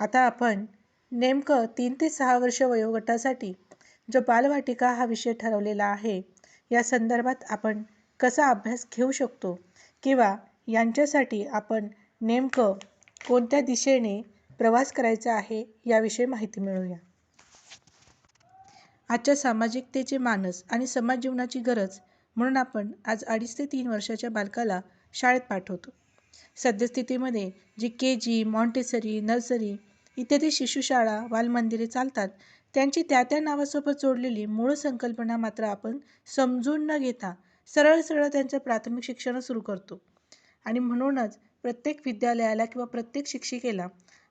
आता आपण नेमकं 3 ते 6 वर्ष वयोगटासाठी जो बालवाटिका हा विषय ठरवलेला आहे, या संदर्भात आपण कसा अभ्यास घेऊ शकतो किंवा यांच्यासाठी आपण नेमकं कोणत्या दिशेने प्रवास करायचा आहे याविषयी माहिती मिळूया. आजच्या सामाजिकतेचे मानस आणि समाज जीवनाची गरज म्हणून आपण आज 2.5 ते 3 वर्षाच्या बालकाला शाळेत पाठवतो. सद्यस्थितीमध्ये जी KG, मॉन्टेसरी, नर्सरी इत्यादी शिशुशाळा, बालमंदिरे चालतात, त्यांची त्या नावासोबत जोडलेली मूळ संकल्पना मात्र आपण समजून न घेता सरळ सरळ त्यांचं प्राथमिक शिक्षण सुरू करतो. आणि म्हणूनच प्रत्येक विद्यालयाला किंवा प्रत्येक शिक्षिकेला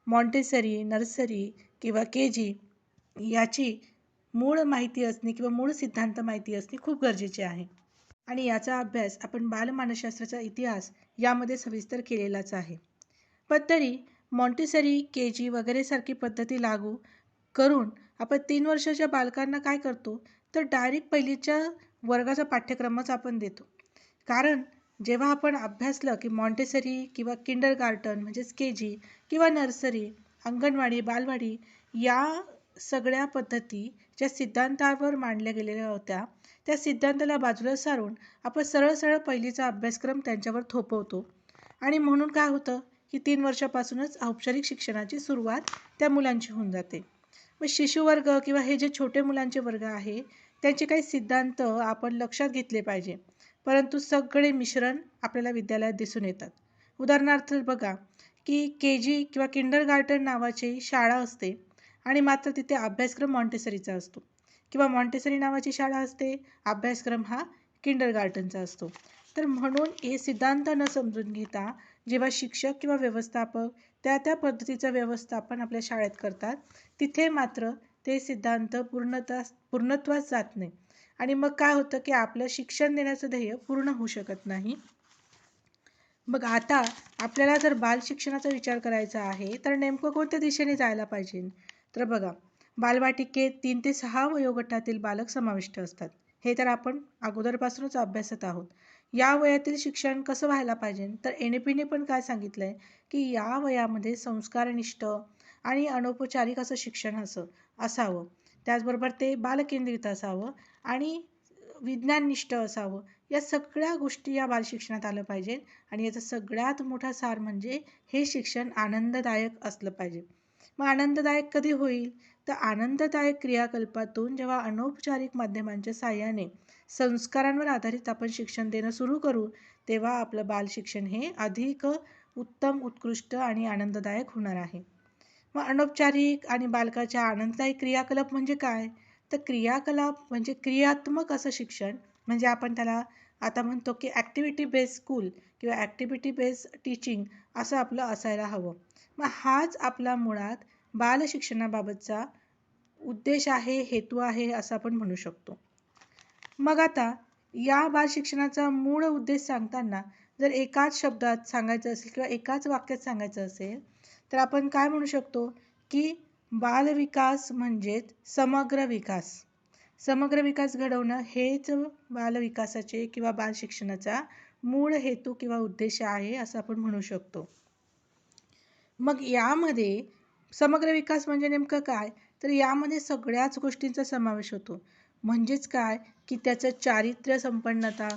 मॉन्टेसरी, नर्सरी किंवा KG याची मूळ माहिती असणे किंवा मूळ सिद्धांत माहिती असणे खूप गरजेचे आहे. आणि याचा अभ्यास आपण बालमानसशास्त्राचा इतिहास यामध्ये सविस्तर केलेलाच आहे. पण तरी मॉन्टेसरी, KG वगैरे सारखी पद्धती लागू करून आपण 3 वर्षाच्या बालकांना काय करतो, तर डायरेक्ट पहिलीच्या वर्गाचा पाठ्यक्रमच आपण देतो. कारण जेव्हा आपण अभ्यासलं की मॉन्टेसरी किंवा किंडरगार्टन म्हणजेच KG किंवा नर्सरी, अंगणवाडी, बालवाडी या सगळ्या पद्धती ज्या सिद्धांतावर मांडल्या गेलेल्या होत्या, त्या सिद्धांताला बाजूला सारून आपण सरळ सरळ पहिलीचा अभ्यासक्रम त्यांच्यावर थोपवतो. आणि म्हणून काय होतं की 3 वर्षापासूनच औपचारिक शिक्षणाची सुरुवात त्या मुलांची होऊन जाते. मग शिशुवर्ग किंवा हे जे छोटे मुलांचे वर्ग आहे, त्यांचे काही सिद्धांत आपण लक्षात घेतले पाहिजे. परंतु सगळे मिश्रण आपल्याला विद्यालयात दिसून येतात. उदाहरणार्थ बघा की KG किंवा किंडरगार्टन नावाची शाळा असते आणि मात्र तिथे अभ्यासक्रम मॉन्टेसरीचा असतो, किंवा मॉन्टेसरी नावाची शाळा असते, अभ्यासक्रम हा किंडरगार्टनचा असतो. तर म्हणून हे सिद्धांत न समजून घेता जेव्हा शिक्षक किंवा व्यवस्थापक त्या पद्धतीचं व्यवस्थापन आपल्या शाळेत करतात, तिथे मात्र ते सिद्धांत पूर्णत्वास जात नाही. आणि मग काय होतं की आपलं शिक्षण देण्याचं ध्येय पूर्ण होऊ शकत नाही. मग आता आपल्याला जर बाल शिक्षणाचा विचार करायचा आहे, तर नेमकं कोणत्या दिशेने जायला पाहिजे? तर बघा, बालवाटिकेत 3 ते 6 वयोगटातील बालक समाविष्ट असतात. हे तर आपण अगोदरपासूनच अभ्यासत आहोत. या वयातील शिक्षण कसं व्हायला पाहिजे? तर NEPने पण काय सांगितलंय की या वयामध्ये संस्कारनिष्ठ आणि अनौपचारिक असं शिक्षण असावं. त्याचबरोबर ते बालकेंद्रित असावं आणि विज्ञाननिष्ठ असावं. या सगळ्या गोष्टी या बालशिक्षणात आलं पाहिजे. आणि याचा सगळ्यात मोठा सार म्हणजे हे शिक्षण आनंददायक असलं पाहिजे. मग आनंददायक कधी होईल? तर आनंददायक क्रियाकल्पातून जेव्हा अनौपचारिक माध्यमांच्या साहाय्याने संस्कारांवर आधारित आपण शिक्षण देणं सुरू करू, तेव्हा आपलं बालशिक्षण हे अधिक उत्तम, उत्कृष्ट आणि आनंददायक होणार आहे. मग अनौपचारिक आणि बालकाच्या आनंददायी क्रियाकलाप म्हणजे काय? तर क्रियाकलाप म्हणजे क्रियात्मक असं शिक्षण, म्हणजे आपण त्याला आता म्हणतो की ॲक्टिव्हिटी बेस्ड स्कूल किंवा ॲक्टिव्हिटी बेस्ड टीचिंग असं आपलं असायला हवं. मग हाच आपला मुळात बालशिक्षणाबाबतचा उद्देश आहे, हेतू आहे असं आपण म्हणू शकतो. मग आता या बालशिक्षणाचा मूळ उद्देश सांगताना जर एकाच शब्दात सांगायचं असेल किंवा एकाच वाक्यात सांगायचं असेल, तर आपण काय म्हणू शकतो की बालविकास म्हणजेच समग्र विकास. समग्र विकास घडवणं हेच बालविकासाचे किंवा बालशिक्षणाचा मूळ हेतू किंवा उद्देश आहे असं आपण म्हणू शकतो. मग यामध्ये समग्र विकास म्हणजे नेमकं काय? तर यामध्ये सगळ्याच गोष्टींचा समावेश होतो. म्हणजेच काय की त्याचं चारित्र्य संपन्नता,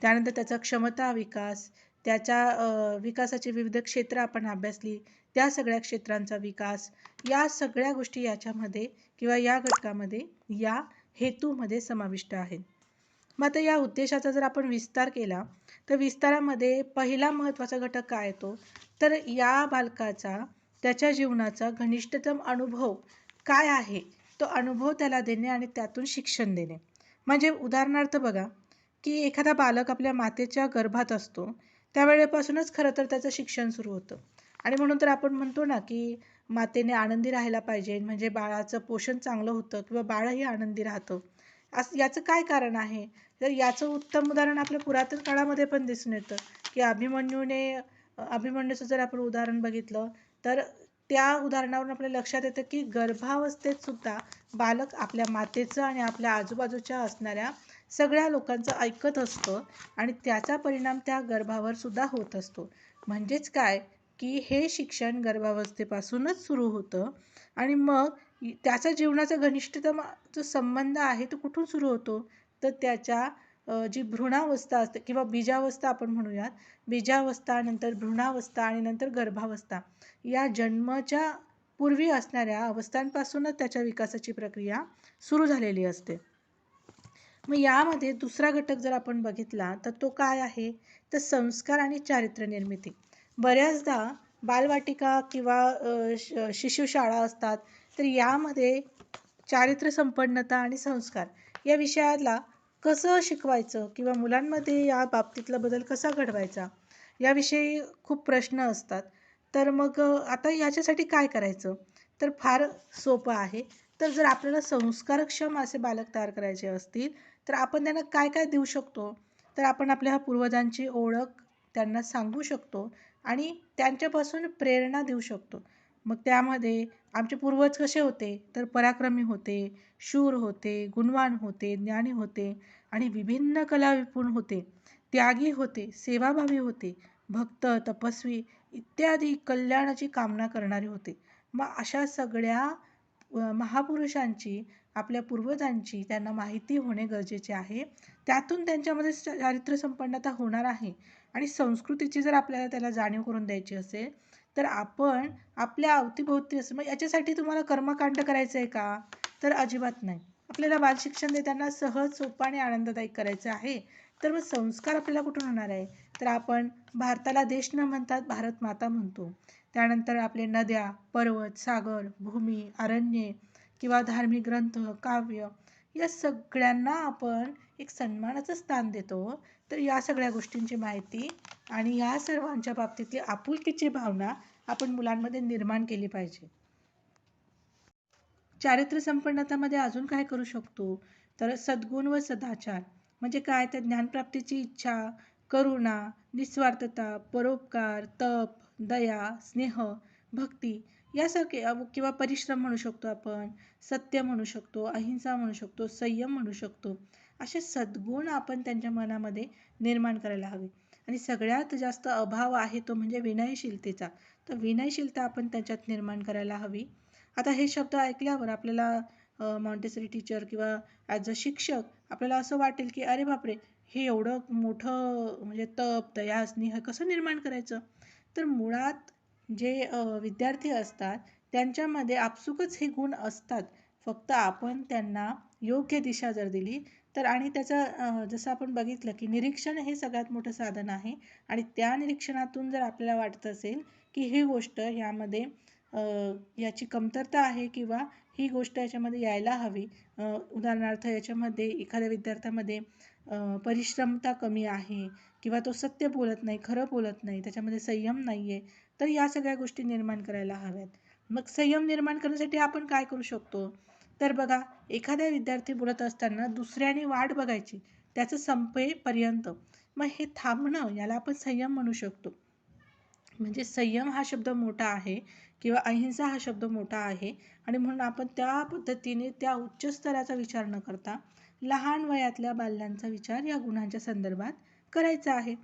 त्यानंतर त्याचा क्षमता विकास, त्याच्या विकासाची विविध क्षेत्र आपण अभ्यासली, त्या सगळ्या क्षेत्रांचा विकास, या सगळ्या गोष्टी याच्यामध्ये किंवा या घटकामध्ये, या हेतूमध्ये समाविष्ट आहेत. मग आता या उद्देशाचा जर आपण विस्तार केला, तर विस्तारामध्ये पहिला महत्त्वाचा घटक काय येतो? तर या बालकाचा त्याच्या जीवनाचा घनिष्ठतम अनुभव काय आहे, तो अनुभव त्याला देणे आणि त्यातून शिक्षण देणे. म्हणजे उदाहरणार्थ बघा की एखादा बालक आपल्या मातेच्या गर्भात असतो, त्यावेळेपासूनच खरं तर त्याचं शिक्षण सुरू होतं. आणि म्हणून तर आपण म्हणतो ना की मातेने आनंदी राहायला पाहिजे, म्हणजे बाळाचं पोषण चांगलं होतं किंवा बाळही आनंदी राहतं. याचं काय कारण आहे? तर याचं उत्तम उदाहरण आपल्या पुरातन काळामध्ये पण दिसून येतं की अभिमन्यूचं जर आपण उदाहरण बघितलं, तर त्या उदाहरणावरून आपल्या लक्षात येतं की गर्भावस्थेत सुद्धा बालक आपल्या मातेचं आणि आपल्या आजूबाजूच्या असणाऱ्या सगळ्या लोकांचं ऐकत असतं आणि त्याचा परिणाम त्या गर्भावर सुद्धा होत असतो. म्हणजेच काय की हे शिक्षण गर्भावस्थेपासूनच सुरू होतं आणि मग त्याचा जीवनाचा घनिष्ठतम संबंध आहे तो कुठून सुरू होतो, तर त्याच्या जी भ्रूणावस्था असते किंवा बीजावस्था आपण म्हणूयात, बीजावस्था नंतर भ्रूणावस्था आणि नंतर गर्भावस्था, या जन्माच्या पूर्वी असणाऱ्या अवस्थांपासूनच त्याच्या विकासाची प्रक्रिया सुरू झालेली असते. मग यामध्ये दुसरा घटक जर आपण बघितला तर तो काय आहे, तर संस्कार आणि चारित्र्य निर्मिती. बऱ्याचदा बालवाटिका किंवा शिशुशाळा असतात, तर यामध्ये चारित्र्य संपन्नता आणि संस्कार या विषयाला कसं शिकवायचं किंवा मुलांमध्ये या बाबतीतला बदल कसा घडवायचा याविषयी खूप प्रश्न असतात. तर मग आता याच्यासाठी काय करायचं, तर फार सोपं आहे. तर जर आपल्याला संस्कारक्षम असे बालक तयार करायचे असतील तर आपण त्यांना काय काय देऊ शकतो, तर आपण आपल्या पूर्वजांची ओळख त्यांना सांगू शकतो आणि त्यांच्यापासून प्रेरणा देऊ शकतो. मग त्यामध्ये आमचे पूर्वज कसे होते, तर पराक्रमी होते, शूर होते, गुणवान होते, ज्ञानी होते आणि विभिन्न कला विपूर्ण होते, त्यागी होते, सेवाभावी होते, भक्त, तपस्वी इत्यादी कल्याणाची कामना करणारे होते. मग अशा सगळ्या महापुरुषांची, आपल्या पूर्वजांची त्यांना माहिती होणे गरजेचे आहे. त्यातून त्यांच्यामध्ये चारित्र्य संपन्नता होणार आहे. आणि संस्कृतीची जर आपल्याला त्याला जाणीव करून द्यायची असेल तर आपण आपल्या अवतीभोवती असं, मग याच्यासाठी तुम्हाला कर्मकांड करायचं आहे का, तर अजिबात नाही. आपल्याला बालशिक्षण देताना सहज, सोपं आणि आनंददायक करायचं आहे. तर मग संस्कार आपल्याला कुठून होणार आहे, तर आपण भारताला देश न म्हणतात भारत माता म्हणतो. त्यानंतर आपले नद्या, पर्वत, सागर, भूमी, अरण्ये किंवा धार्मिक ग्रंथ, काव्य या सगळ्यांना आपण एक सन्मानाचं स्थान देतो. तर या सगळ्या गोष्टींची माहिती आणि या सर्वांच्या बाबतीतली आपुलकीची भावना आपण मुलांमध्ये निर्माण केली पाहिजे. चारित्र्य संपन्नतामध्ये अजून काय करू शकतो, तर सद्गुण व सदाचार म्हणजे काय, तर ज्ञानप्राप्तीची इच्छा, करुणा, निस्वार्थता, परोपकार, तप, दया, स्नेह, भक्ती यासारखे किंवा परिश्रम म्हणू शकतो आपण, सत्य म्हणू शकतो, अहिंसा म्हणू शकतो, संयम म्हणू शकतो. असे सद्गुण आपण त्यांच्या मनामध्ये निर्माण करायला हवे. आणि सगळ्यात जास्त अभाव आहे तो म्हणजे विनयशीलतेचा. तर विनयशीलता आपण त्याच्यात निर्माण करायला हवी. आता हे शब्द ऐकल्यावर आपल्याला मॉन्टेसरी टीचर किंवा ॲज अ शिक्षक आपल्याला असं वाटेल की अरे बापरे, हे एवढं मोठं म्हणजे तप, दया, स्नेह कसं निर्माण करायचं. तर मुळात जे विद्यार्थी असतात त्यांच्यामध्ये आपसुकच हे गुण असतात. फक्त आपण त्यांना योग्य दिशा जर दिली तर, आणि त्याचं जसं आपण बघितलं की निरीक्षण हे सगळ्यात मोठं साधन आहे. आणि त्या निरीक्षणातून जर आपल्याला वाटत असेल की ही गोष्ट यामध्ये याची कमतरता आहे किंवा ही गोष्ट याच्यामध्ये यायला हवी, उदाहरणार्थ याच्यामध्ये एखाद्या विद्यार्थ्यामध्ये परिश्रमता कमी आहे किंवा तो सत्य बोलत नाही, खरं बोलत नाही, त्याच्यामध्ये संयम नाही आहे, तर या सगळ्या गोष्टी निर्माण करायला हव्यात. मग संयम निर्माण करण्यासाठी आपण काय करू शकतो, तर बघा, एखाद्या विद्यार्थी बोलत असताना दुसऱ्याने वाट बघायची त्याचं संपेपर्यंत, मग हे थांबणं याला आपण संयम म्हणू शकतो. म्हणजे संयम हा शब्द मोठा आहे किंवा अहिंसा हा शब्द मोठा आहे. आणि म्हणून आपण त्या पद्धतीने त्या उच्च स्तराचा विचार न करता लहान वयातल्या बालकांचा विचार या गुणांच्या संदर्भात करायचा आहे.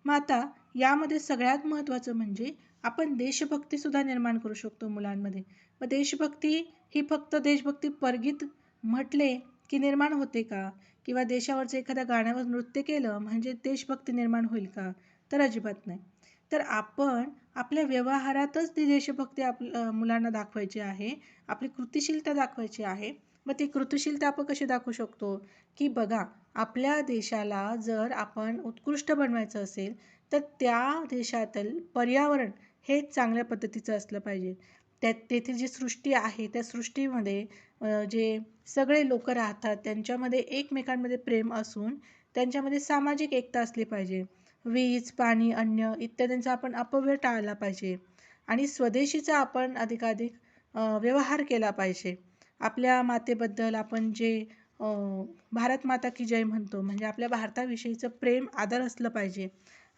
मग आता यामध्ये सगळ्यात महत्त्वाचं म्हणजे आपण देशभक्तीसुद्धा निर्माण करू शकतो मुलांमध्ये. मग देशभक्ती ही फक्त देशभक्ती परगीत म्हटले की निर्माण होते का, किंवा देशावरचं एखाद्या गाण्यावर नृत्य केलं म्हणजे देशभक्ती निर्माण होईल का, तर अजिबात नाही. तर आपण आपल्या व्यवहारातच ती देशभक्ती मुलांना दाखवायची आहे, आपली कृतिशीलता दाखवायची आहे. मग ती कृतिशीलता आपण कशी दाखवू शकतो, की बघा, आपल्या देशाला जर आपण उत्कृष्ट बनवायचं असेल तर त्या देशातील पर्यावरण हे चांगल्या पद्धतीचं असलं पाहिजे. तेथील जी सृष्टी आहे त्या सृष्टीमध्ये जे सगळे लोक राहतात त्यांच्यामध्ये एकमेकांमध्ये प्रेम असून त्यांच्यामध्ये सामाजिक एकता असली पाहिजे. वीज, पाणी, अन्न इत्यादींचा आपण अपव्यय टाळला पाहिजे आणि स्वदेशीचा आपण अधिकाधिक व्यवहार केला पाहिजे. आपल्या मातेबद्दल आपण जे भारत माता की जय म्हणतो, म्हणजे आपल्या भारताविषयीचं प्रेम, आदर असलं पाहिजे.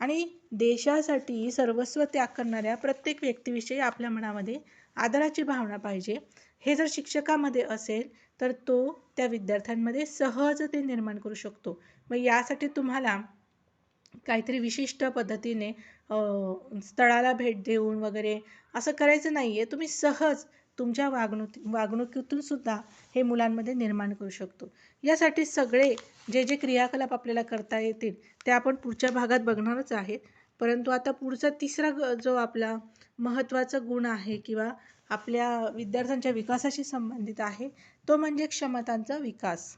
आणि देशासाठी सर्वस्व त्याग करणाऱ्या प्रत्येक व्यक्तीविषयी आपल्या मनामध्ये आदराची भावना पाहिजे. हे जर शिक्षकामध्ये असेल तर तो त्या विद्यार्थ्यांमध्ये सहज ते निर्माण करू शकतो. मग यासाठी तुम्हाला काहीतरी विशिष्ट पद्धतीने स्थळाला भेट देऊन वगैरे असं करायचं नाही आहे. तुम्ही सहज तुमच्या वागणुकीतून सुद्धा हे मुलांमध्ये निर्माण करू शकतो. यासाठी सगळे जे जे क्रियाकलाप आपल्याला करता येतील ते आपण पुढच्या भागात बघणारच आहेत. परंतु आता पुढचा तिसरा जो आपला महत्त्वाचा गुण आहे किंवा आपल्या विद्यार्थ्यांच्या विकासाशी संबंधित आहे, तो म्हणजे क्षमतांचा विकास.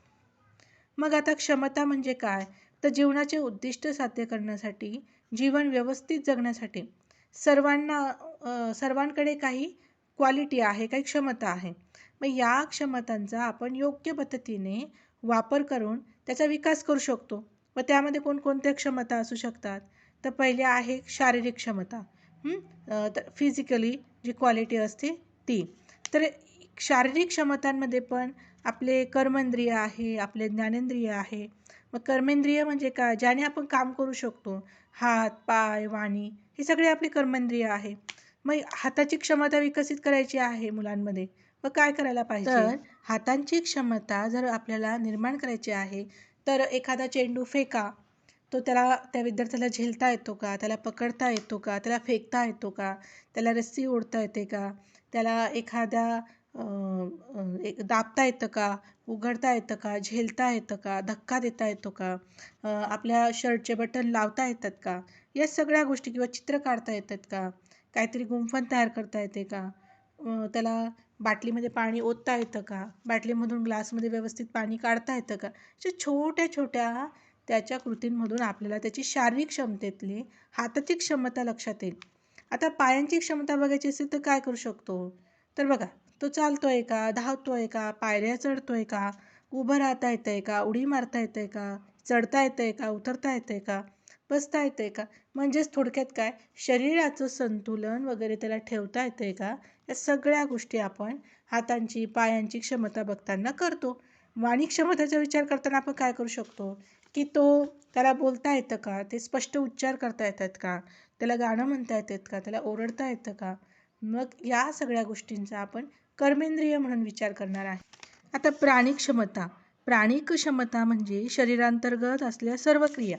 मग आता क्षमता म्हणजे काय? तर जीवनाचे उद्दिष्ट साध्य करण्यासाठी, जीवन व्यवस्थित जगण्यासाठी सर्वांकडे काही क्वालिटी आहे, काही क्षमता आहे. मग या क्षमतांचा आपण योग्य पद्धतीने वापर करून त्याचा विकास करू शकतो. मग त्यामध्ये कोणकोणत्या क्षमता असू शकतात? तर पहिले आहे शारीरिक क्षमता. तर फिजिकली जी क्वालिटी असते ती. तर शारीरिक क्षमतांमध्ये पण आपले कर्मेंद्रिय आहे, आपले ज्ञानेंद्रिय आहे. मग कर्मेंद्रिय म्हणजे काय? ज्याने आपण काम करू शकतो. हात, पाय, वाणी हे सगळे आपले कर्मेंद्रिय आहे. मग हाताची क्षमता विकसित करायची आहे मुलांमध्ये. मग काय करायला पाहिजे? तर हातांची क्षमता जर आपल्याला निर्माण करायची आहे, तर एखादा चेंडू फेका. तो त्या विद्यार्थ्याला झेलता येतो का? त्याला पकडता येतो का? त्याला फेकता येतो का? त्याला रस्सी ओढता येते का? त्याला एखाद्या दाबता येतं का? उघडता येतं का? झेलता येतं का? धक्का देता येतो का? आपल्या शर्टचे बटन लावता येतात का? या सगळ्या गोष्टी किंवा चित्र काढता येतात का? काहीतरी गुंफण तयार करता येते का? त्याला बाटलीमध्ये पाणी ओतता येतं का? बाटलीमधून ग्लासमध्ये व्यवस्थित पाणी काढता येतं का? अशा छोट्या छोट्या त्याच्या कृतींमधून आपल्याला त्याची शारीरिक क्षमतेतली हाताची क्षमता लक्षात येईल. आता पायांची क्षमता बघायची असेल तर काय करू शकतो? तर बघा, तो चालतोय का? धावतोय का? पायऱ्या चढतोय का? उभं राहता येतंय का? उडी मारता येतंय का? चढता येतंय का? उतरता येतंय का? बसता येतंय का? म्हणजेच थोडक्यात काय, शरीराचं संतुलन वगैरे त्याला ठेवता येतंय का? या सगळ्या गोष्टी आपण हातांची, पायांची क्षमता बघताना करतो. वाणी क्षमतेचा विचार करताना आपण काय करू शकतो? की त्याला बोलता येतं का? ते स्पष्ट उच्चार करता येतात का? त्याला गाणं म्हणता येतात का? त्याला ओरडता येतं का? मग या सगळ्या गोष्टींचा आपण कर्मेंद्रिय म्हणून विचार करणार आहे. आता प्राणिक क्षमता. प्राणिक क्षमता म्हणजे शरीरांतर्गत असलेल्या सर्व क्रिया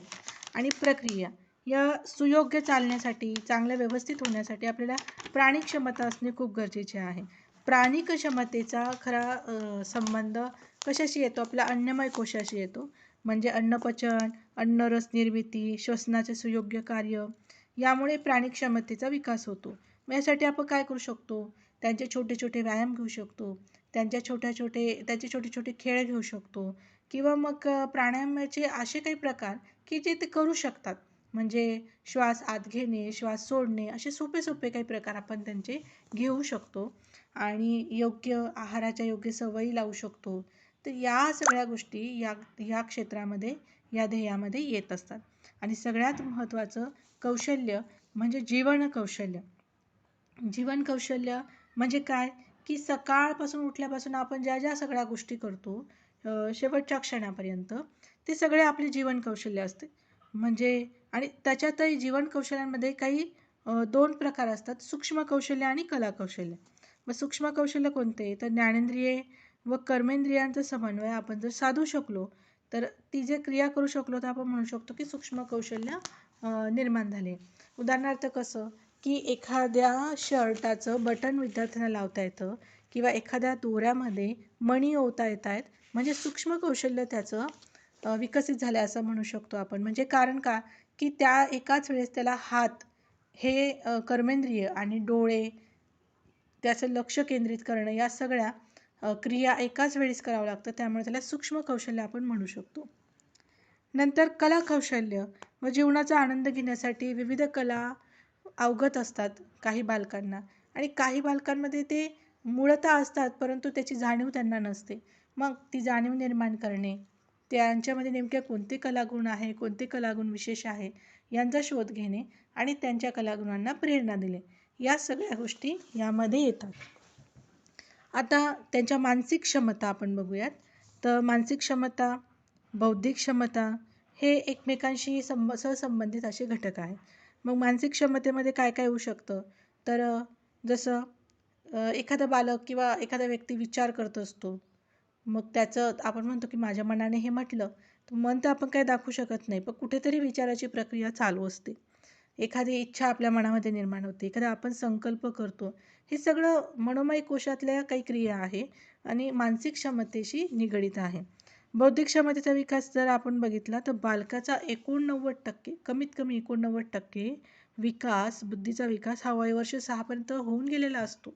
आणि प्रक्रिया या सुयोग्य चालण्यासाठी, चांगल्या व्यवस्थित होण्यासाठी आपल्याला प्राणिक क्षमता असणे खूप गरजेचे आहे. प्राणिक क्षमतेचा खरा संबंध कशाशी येतो? आपल्या अन्नमय कोशाशी येतो. म्हणजे अन्नपचन, अन्नरस निर्मिती, श्वसनाचे सुयोग्य कार्य यामुळे प्राणिक क्षमतेचा विकास होतो. मग यासाठी आपण काय करू शकतो? त्यांचे छोटे छोटे व्यायाम घेऊ शकतो. त्यांचे छोटे छोटे खेळ घेऊ शकतो किंवा मग प्राणायामाचे असे काही प्रकार की जे ते करू शकतात. म्हणजे श्वास आत घेणे, श्वास सोडणे असे सोपे सोपे काही प्रकार आपण त्यांचे घेऊ शकतो आणि योग्य आहाराच्या योग्य सवयी लावू शकतो. तर या सगळ्या गोष्टी या क्षेत्रामध्ये, या ध्येयामध्ये येत असतात. आणि सगळ्यात महत्त्वाचं कौशल्य म्हणजे जीवन कौशल्य. जीवन कौशल्य म्हणजे काय? की सकाळपासून उठल्यापासून आपण ज्या ज्या सगळ्या गोष्टी करतो शेवटच्या क्षणापर्यंत ते सगळे आपले जीवन कौशल्य असते. म्हणजे आणि त्याच्यातही जीवन कौशल्यांमध्ये काही 2 प्रकार असतात, सूक्ष्म कौशल्य आणि कला कौशल्य. मग सूक्ष्म कौशल्य कोणते? तर ज्ञानेंद्रिये व कर्मेंद्रियांचा समन्वय आपण जर साधू शकलो, तर ती जे क्रिया करू शकलो, तर आपण म्हणू शकतो की सूक्ष्म कौशल्य निर्माण झाले. उदाहरणार्थ कसं? की एखाद्या शर्टाचं बटन विद्यार्थ्यांना लावता येतं किंवा एखाद्या दोऱ्यामध्ये मणी ओवता येत आहेत. म्हणजे सूक्ष्म कौशल्य त्याचं विकसित झालं असं म्हणू शकतो आपण. म्हणजे कारण का? की त्या एकाच वेळेस त्याला हात हे कर्मेंद्रिय आणि डोळे त्याचं लक्ष केंद्रित करणं या सगळ्या क्रिया एकाच वेळेस करावं लागतं. त्यामुळे त्याला सूक्ष्म कौशल्य आपण म्हणू शकतो. नंतर कला कौशल्य व जीवनाचा आनंद घेण्यासाठी विविध कला अवगत असतात काही बालकांना आणि काही बालकांमध्ये ते मूळतः असतात परंतु त्याची जाणीव त्यांना नसते. मग ती जाणीव निर्माण करणे, त्यांच्यामध्ये नेमक्या कोणते कलागुण आहे, कोणते कलागुण विशेष आहे यांचा शोध घेणे आणि त्यांच्या कलागुणांना प्रेरणा दिली, या सगळ्या गोष्टी यामध्ये येतात. आता त्यांच्या मानसिक क्षमता आपण बघूयात. तर मानसिक क्षमता, बौद्धिक क्षमता हे एकमेकांशी सहसंबंधित असे घटक आहेत. मग मानसिक क्षमतेमध्ये काय काय होऊ शकतं? तर जसं एखादा बालक किंवा एखादा व्यक्ती विचार करत असतो. मग त्याचं आपण म्हणतो की माझ्या मनाने हे म्हटलं, तर मन तर आपण काही दाखवू शकत नाही, पण कुठेतरी विचाराची प्रक्रिया चालू असते. एखादी इच्छा आपल्या मनामध्ये निर्माण होते, एखादा आपण संकल्प करतो. हे सगळं मनोमय कोशातल्या काही क्रिया आहे आणि मानसिक क्षमतेशी निगडीत आहे. बौद्धिक क्षमतेचा विकास जर आपण बघितला तर बालकाचा 89% कमीत कमी 89% विकास, बुद्धीचा विकास हा वयवर्ष 6 पर्यंत होऊन गेलेला असतो.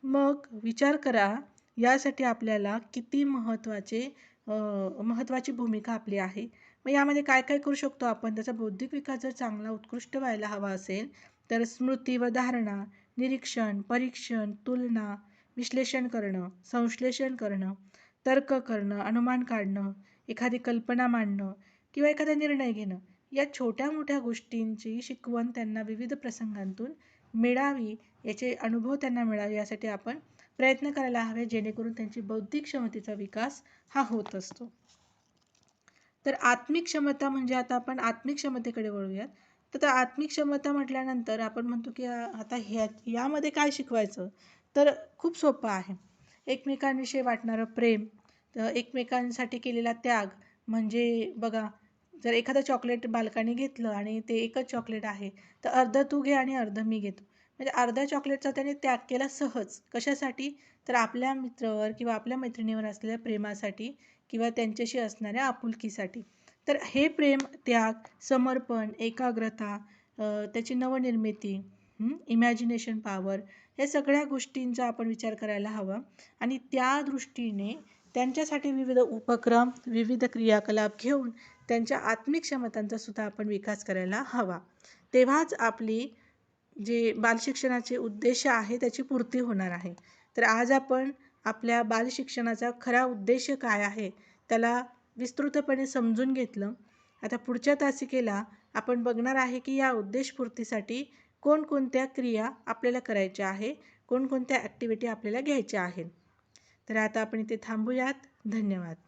मग विचार करा, यासाठी आपल्याला किती महत्त्वाची भूमिका आपली आहे. मग यामध्ये काय काय करू शकतो आपण? त्याचा बौद्धिक विकास जर चांगला उत्कृष्ट व्हायला हवा असेल, तर स्मृती व धारणा, निरीक्षण, परीक्षण, तुलना, विश्लेषण करणं, संश्लेषण करणं, तर्क करणं, अनुमान काढणं, एखादी कल्पना मांडणं किंवा एखादा निर्णय घेणं, या छोट्या-मोठ्या गोष्टींची शिकवण त्यांना विविध प्रसंगांतून मिळावी, याचे अनुभव त्यांना मिळावे यासाठी आपण प्रयत्न करायला हवे, जेणेकरून त्यांची बौद्धिक क्षमतेचा विकास हा होत असतो. तर आत्मिक क्षमता म्हणजे आता आपण आत्मिक क्षमतेकडे वळूयात. तर आत्मिक क्षमता म्हटल्यानंतर आपण म्हणतो की आता यामध्ये काय शिकवायचं? तर खूप सोपं आहे. एकमेकांविषयी वाटणारं प्रेम, तर एकमेकांसाठी केलेला त्याग. म्हणजे बघा, जर एखादं चॉकलेट बालकाने घेतलं आणि ते एकच चॉकलेट आहे, तर अर्धं तू घे आणि अर्धं मी घेतो. म्हणजे अर्ध्या चॉकलेटचा त्याने त्याग केला सहज. कशासाठी? तर आपल्या मित्रावर किंवा आपल्या मैत्रिणीवर असलेल्या प्रेमासाठी किंवा त्यांच्याशी असणाऱ्या आपुलकीसाठी. तर हे प्रेम, त्याग, समर्पण, एकाग्रता, त्याची नवनिर्मिती, इमॅजिनेशन पॉवर, या सगळ्या गोष्टींचा आपण विचार करायला हवा आणि त्या दृष्टीने त्यांच्यासाठी विविध उपक्रम, विविध क्रियाकलाप घेऊन त्यांच्या आत्मिक क्षमतांचा सुद्धा आपण विकास करायला हवा. तेव्हाच आपली जे बालशिक्षणाचे उद्देश आहे त्याची पूर्ती होणार आहे. तर आज आपण आपल्या बालशिक्षणाचा खरा उद्देश काय आहे त्याला विस्तृतपणे समजून घेतलं. आता पुढच्या तासिकेला आपण बघणार आहे की या उद्देशपूर्तीसाठी कोणकोणत्या क्रिया आपल्याला करायच्या आहे, कोणकोणत्या ॲक्टिव्हिटी आपल्याला घ्यायच्या आहेत. तर आता आपण इथे थांबूयात. धन्यवाद.